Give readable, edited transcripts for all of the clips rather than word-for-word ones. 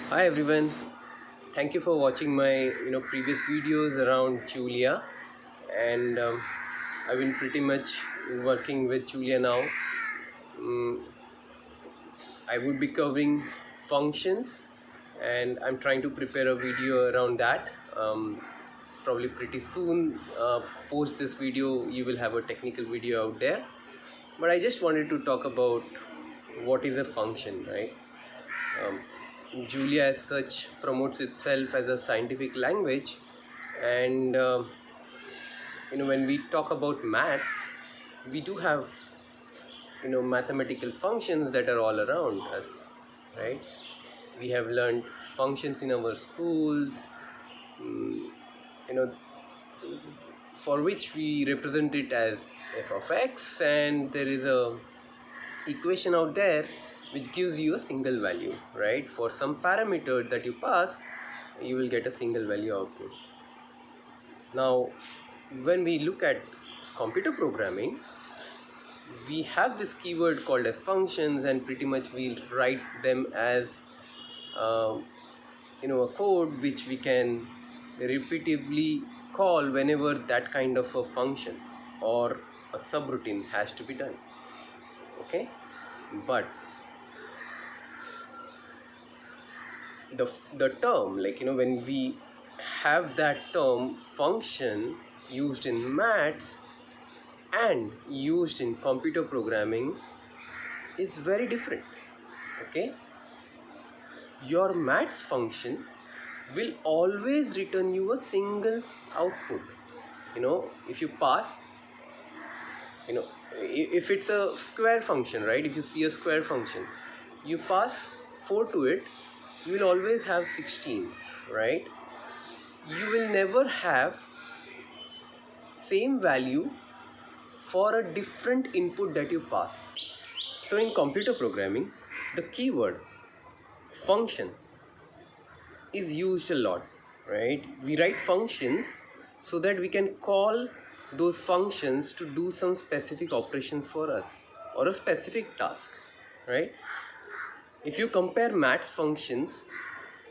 Hi everyone, thank you for watching my previous videos around Julia, and I've been pretty much working with Julia now. Mm, I would be covering functions, and I'm trying to prepare a video around that. Probably pretty soon, post this video, you will have a technical video out there. But I just wanted to talk about what is a function, right? Um, Julia, as such, promotes itself as a scientific language, and when we talk about maths, we do have mathematical functions that are all around us, right? We have learned functions in our schools, mm, you know, for which we represent it as f of x, and there is a equation out there which gives you a single value, right? For some parameter that you pass, you will get a single value output. Now when we look at computer programming, we have this keyword called as functions, and pretty much we write them as uh, a code which we can repeatedly call whenever that kind of a function or a subroutine has to be done. Okay, but the term, like when we have that term function used in maths and used in computer programming, is very different. Okay, your maths function will always return you a single output. If you pass, you know if it's a square function, right? If you see a square function, you pass 4 to it, you will always have 16, right? You will never have same value for a different input that you pass. So in computer programming, the keyword function is used a lot, right? We write functions so that we can call those functions to do some specific operations for us or a specific task, right? If you compare maths functions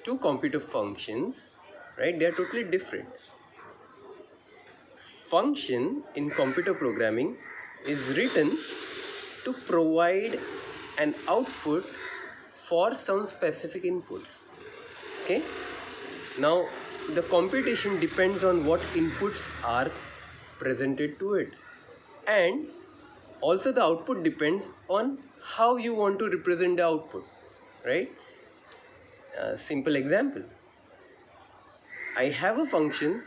to computer functions, right, they are totally different. Function in computer programming is written to provide an output for some specific inputs. Okay, now the computation depends on what inputs are presented to it, and also the output depends on how you want to represent the output, right? A simple example, I have a function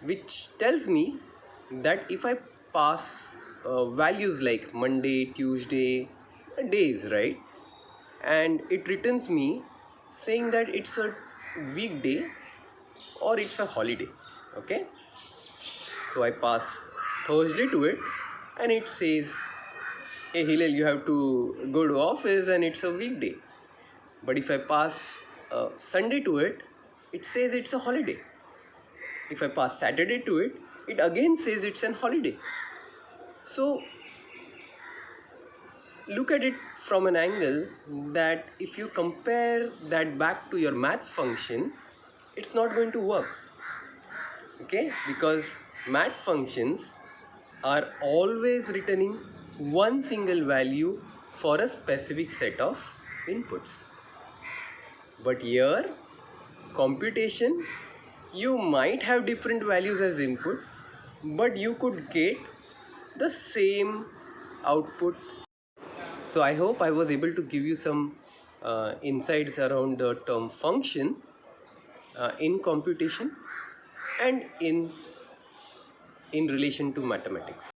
which tells me that if I pass values like Monday, Tuesday, days, right? And it returns me saying that it's a weekday or it's a holiday. Okay, so I pass Thursday to it, and it says, hey Hillel, you have to go to office and it's a weekday. But if I pass Sunday to it, it says it's a holiday. If I pass Saturday to it, it again says it's an holiday. So look at it from an angle that if you compare that back to your maths function, it's not going to work. Okay, because math functions are always returning one single value for a specific set of inputs. But here, computation, you might have different values as input, but you could get the same output. So I hope I was able to give you some insights around the term function in computation and in relation to mathematics.